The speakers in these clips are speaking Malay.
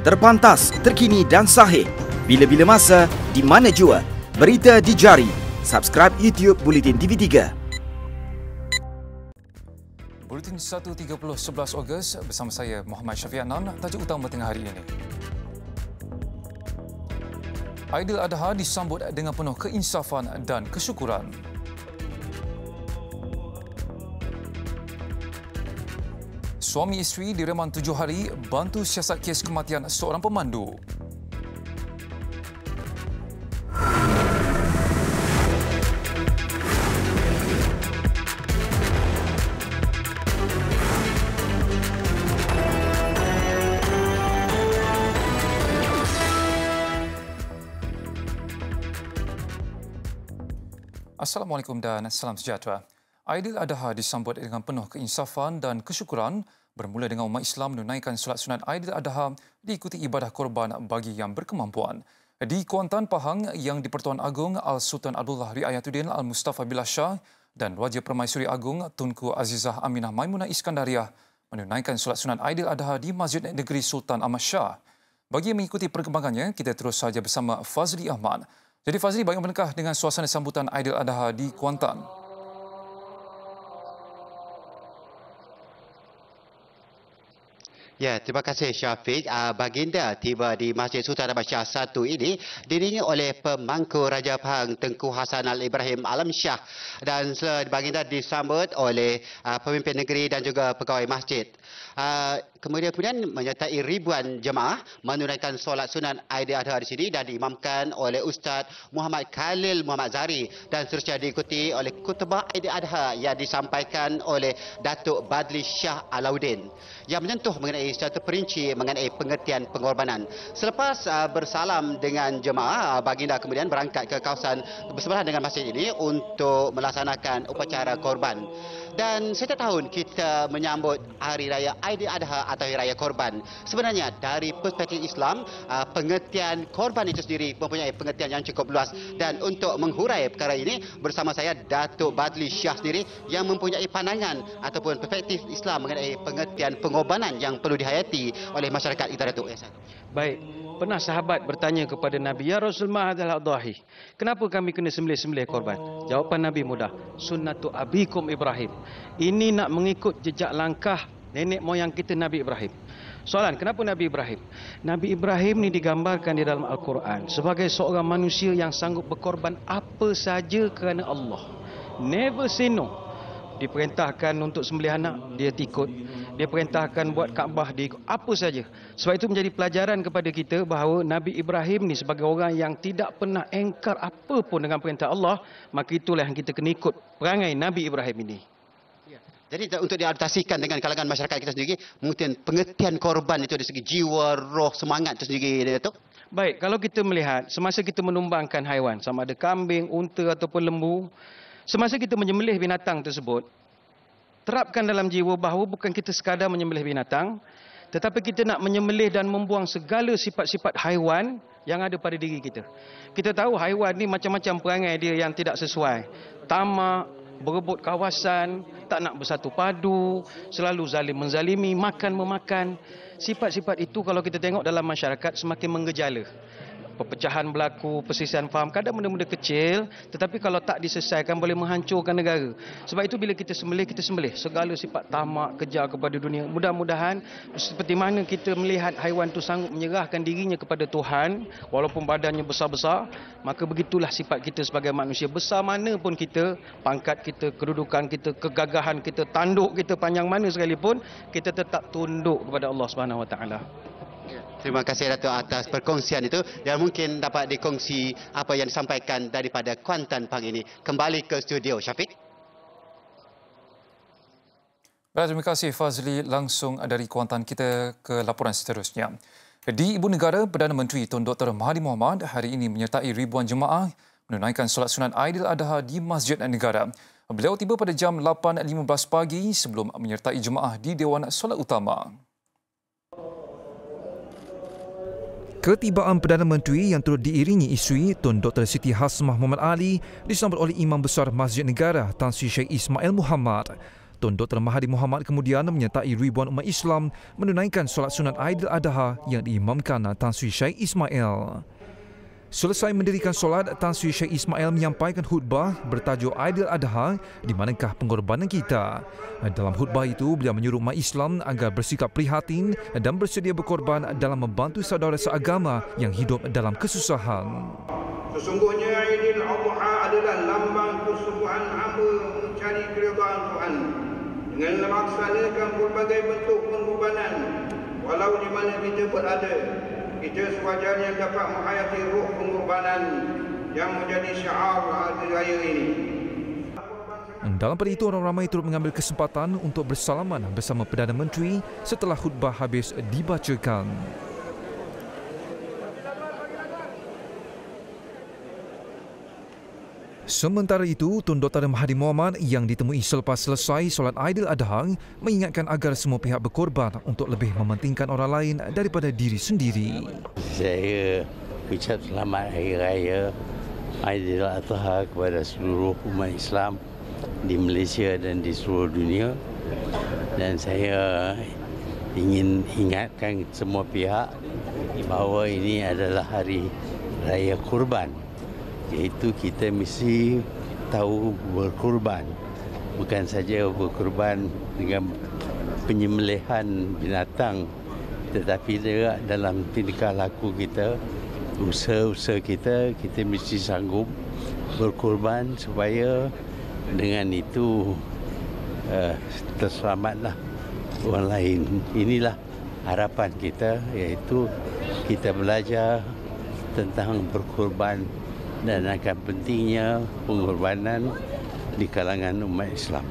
Terpantas, terkini dan sahih. Bila-bila masa, di mana jua. Berita di jari. Subscribe YouTube Buletin TV3. Buletin 1.30 11 Ogos bersama saya Muhammad Syafianan. Tajuk utama tengah hari ini. Aidiladha disambut dengan penuh keinsafan dan kesyukuran. Suami isteri direman 7 hari bantu siasat kes kematian seorang pemandu. Assalamualaikum dan salam sejahtera. Aidiladha disambut dengan penuh keinsafan dan kesyukuran bermula dengan umat Islam menunaikan solat sunat Aidiladha diikuti ibadah korban bagi yang berkemampuan. Di Kuantan, Pahang, Yang di-Pertuan Agong Al-Sultan Abdullah Riayatuddin Al-Mustafa Billah Shah dan Raja Permaisuri Agong Tunku Azizah Aminah Maimunah Iskandariah menunaikan solat sunat Aidiladha di Masjid Negeri Sultan Ahmad Shah. Bagi mengikuti perkembangannya, kita terus saja bersama Fazli Ahmad. Jadi Fazli, bagaimanakah dengan suasana sambutan Aidiladha di Kuantan? Ya, terima kasih Syafiq. Baginda tiba di Masjid Sultan Ahmad Shah 1 ini diiringi oleh pemangku Raja Pahang Tengku Hasan Al-Ibrahim Alam Shah dan baginda disambut oleh pemimpin negeri dan juga pegawai masjid. Kemudian menyertai ribuan jemaah menunaikan solat sunat Aidiladha di sini dan diimamkan oleh Ustaz Muhammad Khalil Muhammad Zari dan seterusnya diikuti oleh khutbah Aidiladha yang disampaikan oleh Datuk Badli Shah Alauddin yang menyentuh mengenai secara perinci mengenai pengertian pengorbanan. Selepas bersalam dengan jemaah, baginda kemudian berangkat ke kawasan bersebelahan dengan masjid ini untuk melaksanakan upacara korban. Dan setiap tahun kita menyambut Hari Raya Aidiladha atau Hari Raya Korban. Sebenarnya dari perspektif Islam, pengertian korban itu sendiri mempunyai pengertian yang cukup luas. Dan untuk menghurai perkara ini, bersama saya Datuk Badli Shah sendiri yang mempunyai pandangan ataupun perspektif Islam mengenai pengertian pengorbanan yang perlu dihayati oleh masyarakat kita, Datuk. Baik, pernah sahabat bertanya kepada Nabi, "Ya Rasulullah adalah dhahi. Kenapa kami kena sembelih-sembelih korban?" Jawapan Nabi mudah, "Sunnatu abikum Ibrahim." Ini nak mengikut jejak langkah nenek moyang kita Nabi Ibrahim. Soalan, kenapa Nabi Ibrahim? Nabi Ibrahim ni digambarkan di dalam Al-Quran sebagai seorang manusia yang sanggup berkorban apa saja kerana Allah. Never say no. Diperintahkan untuk sembelih anak, dia ikut. Dia perintahkan buat Kaabah, dia ikut. Apa saja. Sebab itu menjadi pelajaran kepada kita bahawa Nabi Ibrahim ni sebagai orang yang tidak pernah engkar apa pun dengan perintah Allah, maka itulah yang kita kena ikut perangai Nabi Ibrahim ini. Jadi untuk diadaptasikan dengan kalangan masyarakat kita sendiri, mungkin pengertian korban itu dari segi jiwa, roh, semangat itu sendiri, Datuk. Baik, kalau kita melihat, semasa kita menumbangkan haiwan, sama ada kambing, unta ataupun lembu, semasa kita menyembelih binatang tersebut, terapkan dalam jiwa bahawa bukan kita sekadar menyembelih binatang, tetapi kita nak menyembelih dan membuang segala sifat-sifat haiwan yang ada pada diri kita. Kita tahu haiwan ni macam-macam perangai dia yang tidak sesuai. Tamak, berebut kawasan, tak nak bersatu padu, selalu zalim menzalimi, makan memakan. Sifat-sifat itu kalau kita tengok dalam masyarakat semakin menggejala. Perpecahan berlaku, persisian faham, kadang benda-benda kecil, tetapi kalau tak diselesaikan boleh menghancurkan negara. Sebab itu bila kita sembelih segala sifat tamak, kejar kepada dunia. Mudah-mudahan seperti mana kita melihat haiwan itu sanggup menyerahkan dirinya kepada Tuhan, walaupun badannya besar-besar, maka begitulah sifat kita sebagai manusia. Besar mana pun kita, pangkat kita, kedudukan kita, kegagahan kita, tanduk kita panjang mana sekalipun, kita tetap tunduk kepada Allah SWT. Terima kasih Datuk atas perkongsian itu dan mungkin dapat dikongsi apa yang disampaikan daripada Kuantan Pahang ini. Kembali ke studio, Syafiq. Baik, terima kasih Fazli. Langsung dari Kuantan kita ke laporan seterusnya. Di Ibu Negara, Perdana Menteri Tun Dr. Mahathir Mohamad hari ini menyertai ribuan jemaah menunaikan solat sunat Aidiladha di Masjid Negara. Beliau tiba pada jam 8.15 pagi sebelum menyertai jemaah di Dewan Solat Utama. Ketibaan Perdana Menteri yang turut diiringi isteri Tun Dr. Siti Hasmah Muhammad Ali disambut oleh Imam Besar Masjid Negara Tan Sri Sheikh Ismail Muhammad. Tun Dr. Mahathir Mohamad kemudian menyertai ribuan umat Islam menunaikan solat sunat Aidiladha yang diimamkan Tan Sri Syed Ismail. Selesai mendirikan solat, Tan Sri Syed Ismail menyampaikan khutbah bertajuk Aidiladha, di manakah pengorbanan kita. Dalam khutbah itu, beliau menyuruh umat Islam agar bersikap prihatin dan bersedia berkorban dalam membantu saudara seagama yang hidup dalam kesusahan. Sesungguhnya Aidil Adha adalah lambang kesungguhan hamba mencari keridhaan Tuhan dengan melaksanakan berbagai bentuk pengorbanan. Walau di mana kita berada, kita sewajarnya dapat menghayati ruh pengorbanan yang menjadi syiar hari raya ini. Dalam pada itu, orang ramai turut mengambil kesempatan untuk bersalaman bersama Perdana Menteri setelah khutbah habis dibacakan. Sementara itu, Tun Dr. Mahathir Mohamad yang ditemui selepas selesai solat Aidiladha mengingatkan agar semua pihak berkorban untuk lebih mementingkan orang lain daripada diri sendiri. Saya ucap selamat Hari Raya Aidiladha kepada seluruh umat Islam di Malaysia dan di seluruh dunia. Dan saya ingin ingatkan semua pihak bahawa ini adalah Hari Raya Kurban. Iaitu kita mesti tahu berkorban, bukan saja berkorban dengan penyembelihan binatang, tetapi juga dalam tingkah laku kita, usaha-usaha kita mesti sanggup berkorban supaya dengan itu terselamatlah orang lain. Inilah harapan kita, iaitu kita belajar tentang berkorban dan akan pentingnya pengorbanan di kalangan umat Islam.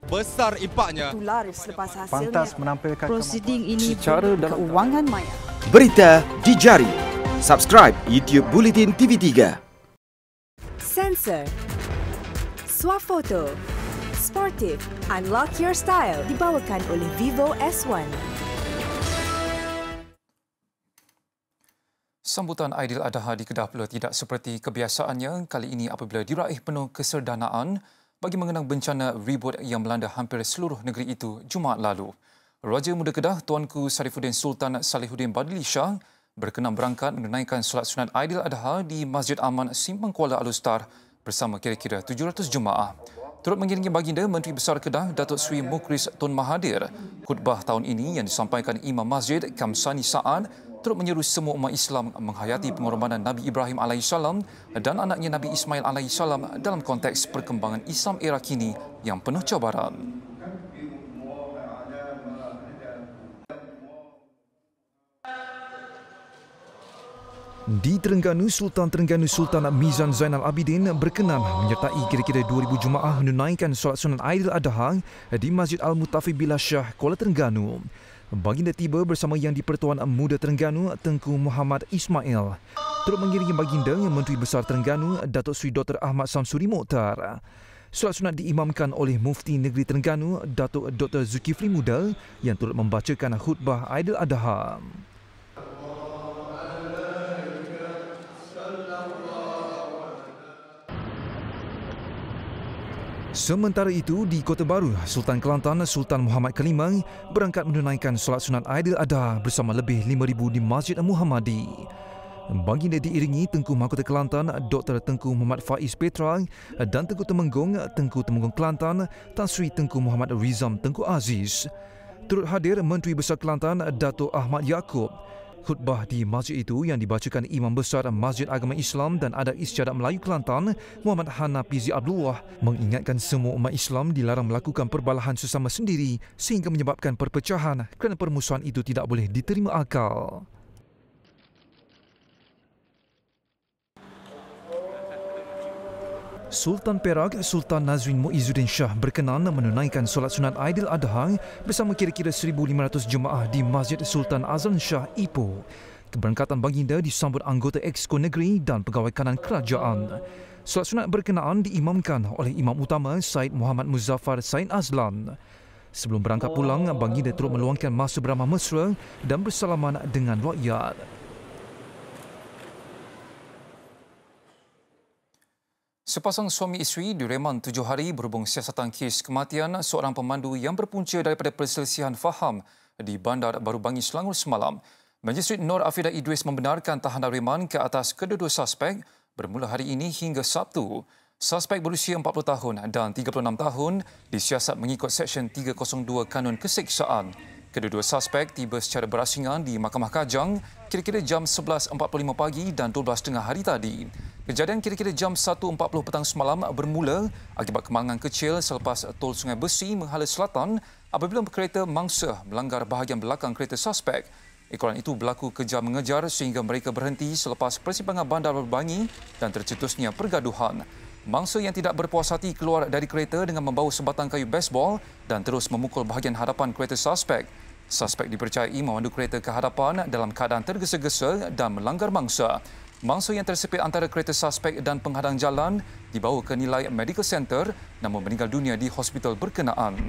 Besar impaknya. Selepas hasilnya, Pantas menampilkan prosiding ini secara dalam keuangan maya. Berita di jari. Subscribe YouTube Bulletin TV3. Sensor, Swafoto, Sportif, Unlock Your Style dibawakan oleh Vivo S1. Sambutan Aidiladha di Kedah pula tidak seperti kebiasaannya kali ini apabila diraih penuh keserdanaan bagi mengenang bencana ribut yang melanda hampir seluruh negeri itu Jumaat lalu. Raja Muda Kedah Tuanku Sarifuddin Sultan Salihuddin Badli Shah berkenan berangkat menunaikan solat sunat Aidiladha di Masjid Aman Simpang Kuala Alustar bersama kira-kira 700 jemaah. Turut mengiringi baginda Menteri Besar Kedah Datuk Seri Mukhris Tun Mahathir. Khutbah tahun ini yang disampaikan Imam Masjid Kamsani Sa'ad turut menyeru semua umat Islam menghayati pengorbanan Nabi Ibrahim AS dan anaknya Nabi Ismail AS dalam konteks perkembangan Islam era kini yang penuh cabaran. Di Terengganu, Sultan Terengganu Sultan Mizan Zainal Abidin berkenan menyertai kira-kira 2,000 jemaah menunaikan solat sunat Aidiladha di Masjid Al-Mutafi Billah Shah, Kuala Terengganu. Baginda tiba bersama Yang di-Pertuan Muda Terengganu Tengku Muhammad Ismail. Turut mengiringi baginda Menteri Besar Terengganu Datuk Seri Dr. Ahmad Samsuri Mokhtar. Solat sunat diimamkan oleh Mufti Negeri Terengganu Datuk Dr. Zulkifli Muda yang turut membacakan khutbah Aidiladha. Sementara itu, di Kota Baru, Sultan Kelantan Sultan Muhammad Kalimah berangkat menunaikan solat sunat Aidiladha bersama lebih 5,000 di Masjid Muhammadi. Baginda diiringi Tengku Mahkota Kelantan Dr. Tengku Muhammad Faiz Petra dan Tengku Temenggung Kelantan Tan Sri Tengku Muhammad Rizam Tengku Aziz. Turut hadir Menteri Besar Kelantan Datuk Ahmad Yaakob. Khutbah di masjid itu yang dibacakan Imam Besar Masjid Agama Islam dan Adat Istiadat Melayu Kelantan Muhammad Hanafizi Abdullah mengingatkan semua umat Islam dilarang melakukan perbalahan sesama sendiri sehingga menyebabkan perpecahan kerana permusuhan itu tidak boleh diterima akal. Sultan Perak Sultan Nazrin Muizzuddin Shah berkenan menunaikan solat sunat Aidiladha bersama kira-kira 1,500 jemaah di Masjid Sultan Azlan Shah Ipoh. Keberangkatan baginda disambut anggota Exco Negeri dan pegawai kanan kerajaan. Solat sunat berkenaan diimamkan oleh Imam Utama Said Muhammad Muzaffar Said Azlan. Sebelum berangkat pulang, baginda turut meluangkan masa beramah mesra dan bersalaman dengan rakyat. Sepasang suami isteri direman 7 hari berhubung siasatan kes kematian seorang pemandu yang berpunca daripada perselisihan faham di Bandar Baru Bangi, Selangor semalam. Magistrate Nur Afidah Idris membenarkan tahanan reman ke atas kedua-dua suspek bermula hari ini hingga Sabtu. Suspek berusia 40 tahun dan 36 tahun disiasat mengikut Seksyen 302 Kanun Keseksaan. Kedua-dua suspek tiba secara berasingan di Mahkamah Kajang kira-kira jam 11.45 pagi dan 12.30 hari tadi. Kejadian kira-kira jam 1.40 petang semalam bermula akibat kemangan kecil selepas tol Sungai Besi menghala selatan apabila kereta mangsa melanggar bahagian belakang kereta suspek. Ekoran itu berlaku kejar mengejar sehingga mereka berhenti selepas persimpangan Bandar Baru Bangi dan tercetusnya pergaduhan. Mangsa yang tidak berpuas hati keluar dari kereta dengan membawa sebatang kayu baseball dan terus memukul bahagian hadapan kereta suspek. Suspek dipercayai memandu kereta ke hadapan dalam keadaan tergesa-gesa dan melanggar mangsa. Mangsa yang tersepit antara kereta suspek dan penghadang jalan dibawa ke Nilai Medical Center namun meninggal dunia di hospital berkenaan.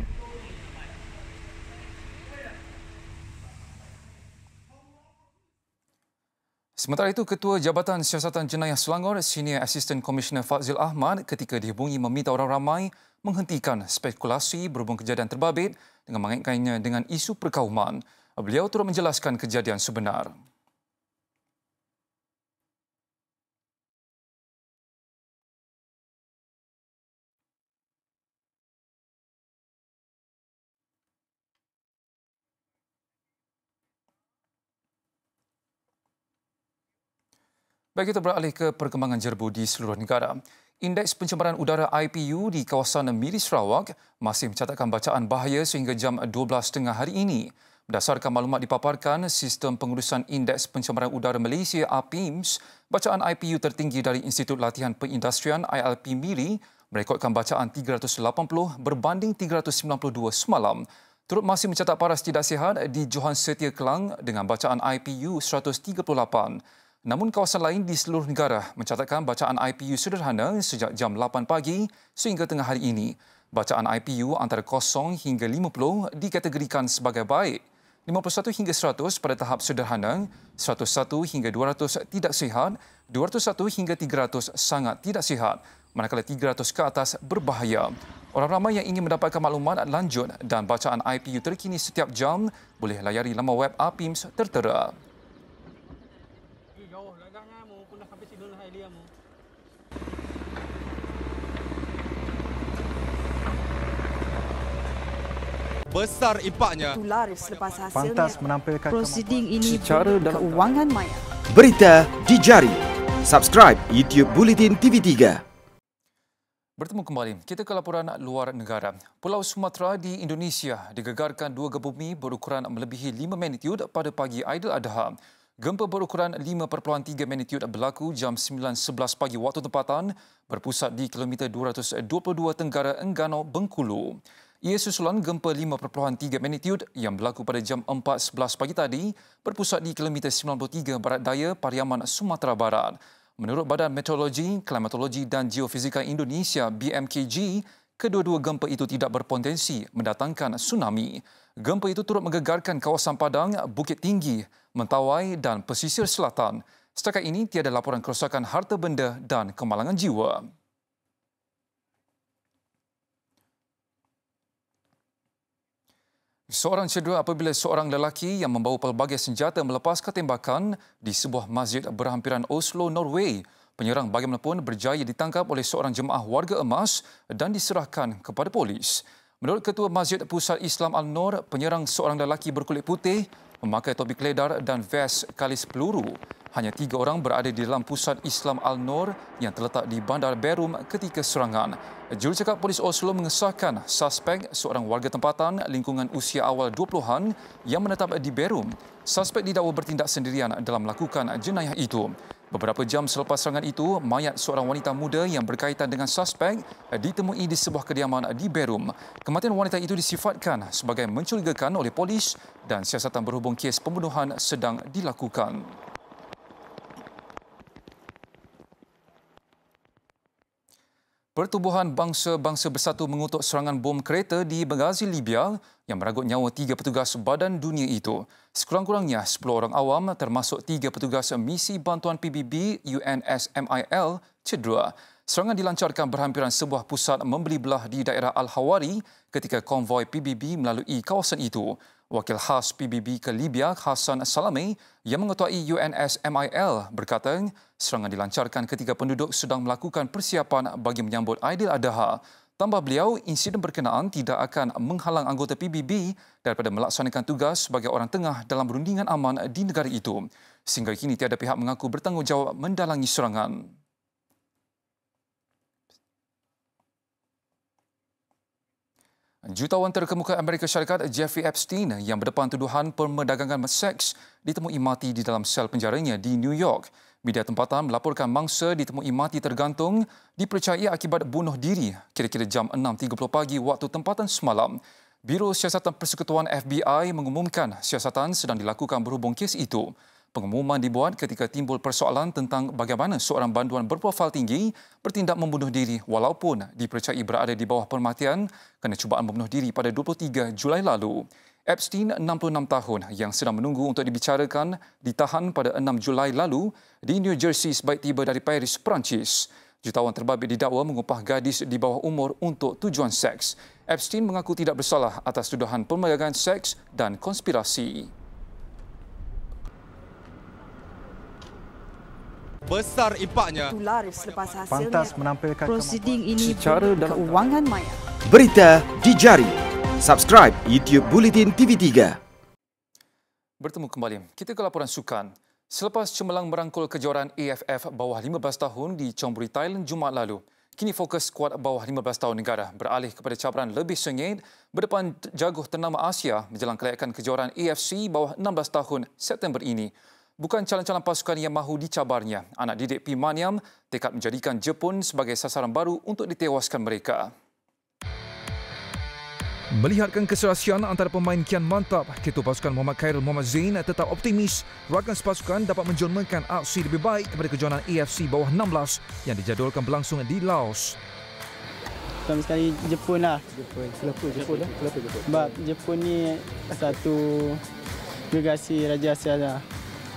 Sementara itu, Ketua Jabatan Siasatan Jenayah Selangor, Senior Assistant Commissioner Fazil Ahmad ketika dihubungi meminta orang ramai menghentikan spekulasi berhubung kejadian terbabit dengan mengaitkannya dengan isu perkauman. Beliau turut menjelaskan kejadian sebenar. Baik, kita beralih ke perkembangan jerbu di seluruh negara. Indeks pencemaran udara IPU di kawasan Miri Sarawak masih mencatatkan bacaan bahaya sehingga jam 12.30 hari ini. Berdasarkan maklumat dipaparkan Sistem Pengurusan Indeks Pencemaran Udara Malaysia APIMS, bacaan IPU tertinggi dari Institut Latihan Perindustrian ILP Miri merekodkan bacaan 380 berbanding 392 semalam. Turut masih mencatat paras tidak sihat di Johan Setia Kelang dengan bacaan IPU 138. Namun kawasan lain di seluruh negara mencatatkan bacaan IPU sederhana sejak jam 8 pagi sehingga tengah hari ini. Bacaan IPU antara 0 hingga 50 dikategorikan sebagai baik, 51 hingga 100 pada tahap sederhana, 101 hingga 200 tidak sihat, 201 hingga 300 sangat tidak sihat, manakala 300 ke atas berbahaya. Orang ramai yang ingin mendapatkan maklumat lanjut dan bacaan IPU terkini setiap jam boleh layari laman web APIMS tertera. Besar impaknya. Tular selepas hasilnya. Pantas menampilkan prosiding ini secara dalam keuangan maya. Berita di jari. Subscribe YouTube Bulletin TV3. Bertemu kembali. Kita ke laporan luar negara. Pulau Sumatera di Indonesia digegarkan dua gempa bumi berukuran melebihi 5 magnitud pada pagi Aidiladha. Gempa berukuran 5.3 magnitud berlaku jam 9.11 pagi waktu tempatan berpusat di kilometer 222 Tenggara Enggano, Bengkulu. Ia susulan gempa 5.3 magnitud yang berlaku pada jam 4.11 pagi tadi berpusat di kilometer 93 Barat Daya, Pariaman, Sumatera Barat. Menurut Badan Meteorologi, Klimatologi dan Geofizika Indonesia BMKG, kedua-dua gempa itu tidak berpotensi mendatangkan tsunami. Gempa itu turut menggegarkan kawasan Padang, Bukit Tinggi, Mentawai dan pesisir selatan. Setakat ini tiada laporan kerosakan harta benda dan kemalangan jiwa. Seorang cedera apabila seorang lelaki yang membawa pelbagai senjata melepaskan tembakan di sebuah masjid berhampiran Oslo, Norway. Penyerang bagaimanapun berjaya ditangkap oleh seorang jemaah warga emas dan diserahkan kepada polis. Menurut Ketua Masjid Pusat Islam Al-Nur, penyerang seorang lelaki berkulit putih memakai topi keledar dan vest kalis peluru. Hanya 3 orang berada di dalam Pusat Islam Al-Nur yang terletak di Bandar Berum ketika serangan. Jurucakap Polis Oslo mengesahkan suspek seorang warga tempatan lingkungan usia awal 20-an yang menetap di Berum. Suspek didakwa bertindak sendirian dalam melakukan jenayah itu. Beberapa jam selepas serangan itu, mayat seorang wanita muda yang berkaitan dengan suspek ditemui di sebuah kediaman di Berum. Kematian wanita itu disifatkan sebagai mencurigakan oleh polis dan siasatan berhubung kes pembunuhan sedang dilakukan. Pertubuhan Bangsa-Bangsa Bersatu mengutuk serangan bom kereta di Benghazi, Libya yang merenggut nyawa 3 petugas badan dunia itu. Sekurang-kurangnya 10 orang awam termasuk 3 petugas misi bantuan PBB UNSMIL cedera. Serangan dilancarkan berhampiran sebuah pusat membeli belah di daerah Al-Hawari ketika konvoi PBB melalui kawasan itu. Wakil khas PBB ke Libya, Hassan Salame, yang mengetuai UNSMIL berkata serangan dilancarkan ketika penduduk sedang melakukan persiapan bagi menyambut Aidiladha. Tambah beliau, insiden berkenaan tidak akan menghalang anggota PBB daripada melaksanakan tugas sebagai orang tengah dalam perundingan aman di negara itu. Sehingga kini tiada pihak mengaku bertanggungjawab mendalangi serangan. Jutawan terkemuka Amerika Syarikat Jeffrey Epstein yang berdepan tuduhan perdagangan seks ditemui mati di dalam sel penjaranya di New York. Media tempatan melaporkan mangsa ditemui mati tergantung dipercayai akibat bunuh diri kira-kira jam 6.30 pagi waktu tempatan semalam. Biro Siasatan Persekutuan FBI mengumumkan siasatan sedang dilakukan berhubung kes itu. Pengumuman dibuat ketika timbul persoalan tentang bagaimana seorang banduan berprofil tinggi bertindak membunuh diri walaupun dipercayai berada di bawah permatian kerana cubaan membunuh diri pada 23 Julai lalu. Epstein, 66 tahun, yang sedang menunggu untuk dibicarakan, ditahan pada 6 Julai lalu di New Jersey sebaik tiba dari Paris, Perancis. Jutawan terbabit didakwa mengupah gadis di bawah umur untuk tujuan seks. Epstein mengaku tidak bersalah atas tuduhan perdagangan seks dan konspirasi. Besar impaknya. Laris selepas hasilnya. Pantas menampilkan prosiding ini secara dalam keuangan maya. Berita di jari. Subscribe YouTube Bulletin TV3. Bertemu kembali. Kita ke laporan sukan. Selepas cemerlang merangkul kejuaraan AFF bawah 15 tahun di Chonburi, Thailand Jumaat lalu, kini fokus skuad bawah 15 tahun negara beralih kepada cabaran lebih sengit berdepan jaguh ternama Asia menjelang kelayakan kejuaraan AFC bawah 16 tahun September ini. Bukan calon-calon pasukan yang mahu dicabarnya, anak didik P. Maniam tekad menjadikan Jepun sebagai sasaran baru untuk ditewaskan mereka. Melihatkan keserasian antara pemain kian mantap, ketua pasukan Muhammad Khairul Muhammad Zain tetap optimis rakan sepasukan dapat menjolmakan aksi lebih baik kepada kejohanan AFC bawah 16 yang dijadualkan berlangsung di Laos. Pertama sekali Jepun lah. Kenapa Jepun? Sebab Jepun ni satu delegasi Raja Asia lah.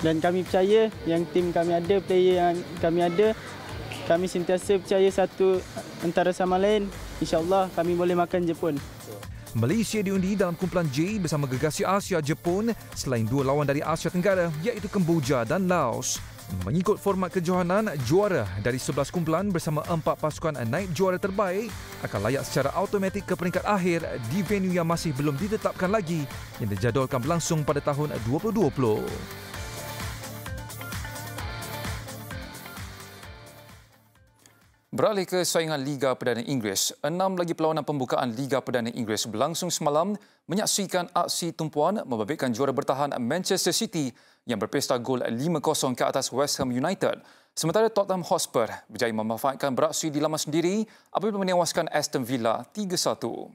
Dan kami percaya yang tim kami ada, player yang kami ada, kami sentiasa percaya satu antara sama lain. InsyaAllah kami boleh makan Jepun. Malaysia diundi dalam kumpulan J bersama gegasi Asia Jepun selain dua lawan dari Asia Tenggara iaitu Kemboja dan Laos. Mengikut format kejohanan, juara dari 11 kumpulan bersama 4 pasukan naib juara terbaik akan layak secara automatik ke peringkat akhir di venue yang masih belum ditetapkan lagi yang dijadualkan berlangsung pada tahun 2020. Beralih ke saingan Liga Perdana Inggeris, 6 lagi perlawanan pembukaan Liga Perdana Inggeris berlangsung semalam menyaksikan aksi tumpuan membabitkan juara bertahan Manchester City yang berpesta gol 5-0 ke atas West Ham United. Sementara Tottenham Hotspur berjaya memanfaatkan beraksi di laman sendiri apabila menewaskan Aston Villa 3-1.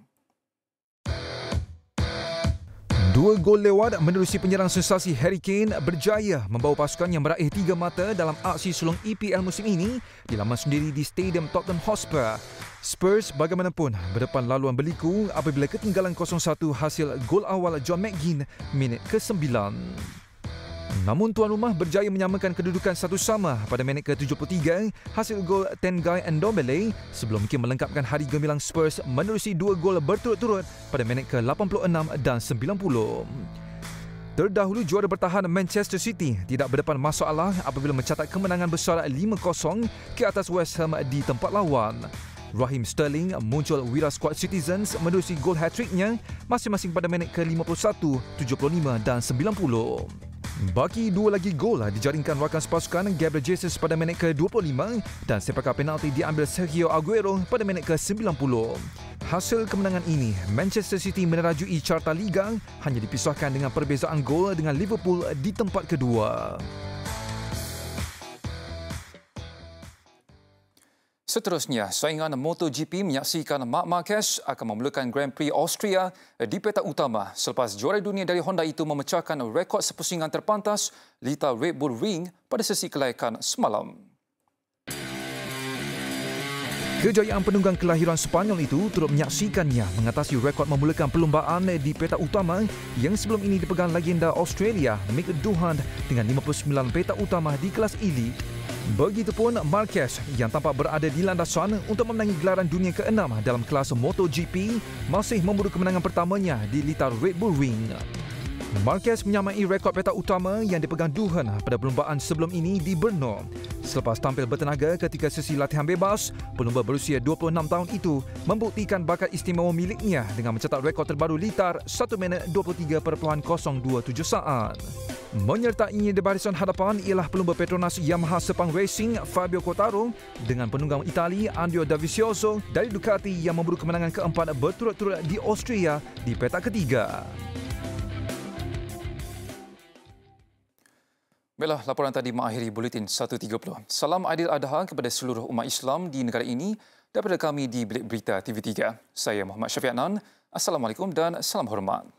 Dua gol lewat menerusi penyerang sensasi Harry Kane berjaya membawa pasukan yang meraih 3 mata dalam aksi sulung EPL musim ini di laman sendiri di Stadium Tottenham Hotspur. Spurs bagaimanapun berdepan laluan berliku apabila ketinggalan 0-1 hasil gol awal John McGinn minit ke-9. Namun tuan rumah berjaya menyamakan kedudukan satu sama pada minit ke-73 hasil gol Tengai Ndombele sebelum Kane melengkapkan hari gemilang Spurs menerusi 2 gol berturut-turut pada minit ke-86 dan 90. Terdahulu juara bertahan Manchester City tidak berdepan masalah apabila mencatat kemenangan besar 5-0 ke atas West Ham di tempat lawan. Raheem Sterling muncul wira skuad Citizens menerusi gol hat-tricknya masing-masing pada minit ke-51, 75 dan 90. Baki 2 lagi gol dijaringkan rakan sepasukan Gabriel Jesus pada minit ke-25 dan sepakan penalti diambil Sergio Aguero pada minit ke-90. Hasil kemenangan ini, Manchester City menerajui carta Liga hanya dipisahkan dengan perbezaan gol dengan Liverpool di tempat kedua. Seterusnya, saingan MotoGP menyaksikan Marc Marquez akan memulakan Grand Prix Austria di peta utama selepas juara dunia dari Honda itu memecahkan rekod sepusingan terpantas litar Red Bull Ring pada sesi kelayakan semalam. Kejayaan penunggang kelahiran Sepanyol itu turut menyaksikannya mengatasi rekod memulakan perlumbaan di peta utama yang sebelum ini dipegang legenda Australia Mick Doohan dengan 59 peta utama di kelas Elite. Begitupun Marquez yang tampak berada di landasan untuk memenangi gelaran dunia ke-6 dalam kelas MotoGP masih memburu kemenangan pertamanya di litar Red Bull Ring. Marquez menyamai rekod petak utama yang dipegang Doohan pada perlumbaan sebelum ini di Brno. Selepas tampil bertenaga ketika sesi latihan bebas, pelumba berusia 26 tahun itu membuktikan bakat istimewa miliknya dengan mencetak rekod terbaru litar 1 minit 23.027 saat. Menyertainya di barisan hadapan ialah pelumba Petronas Yamaha Sepang Racing Fabio Quartararo dengan penunggang Itali Antonio Dovizioso dari Ducati yang memburu kemenangan keempat berturut-turut di Austria di petak ketiga. Baiklah, laporan tadi mengakhiri Buletin 1.30. Salam Aidiladha kepada seluruh umat Islam di negara ini daripada kami di Bilik Berita TV3. Saya Muhammad Syafiq Adnan. Assalamualaikum dan salam hormat.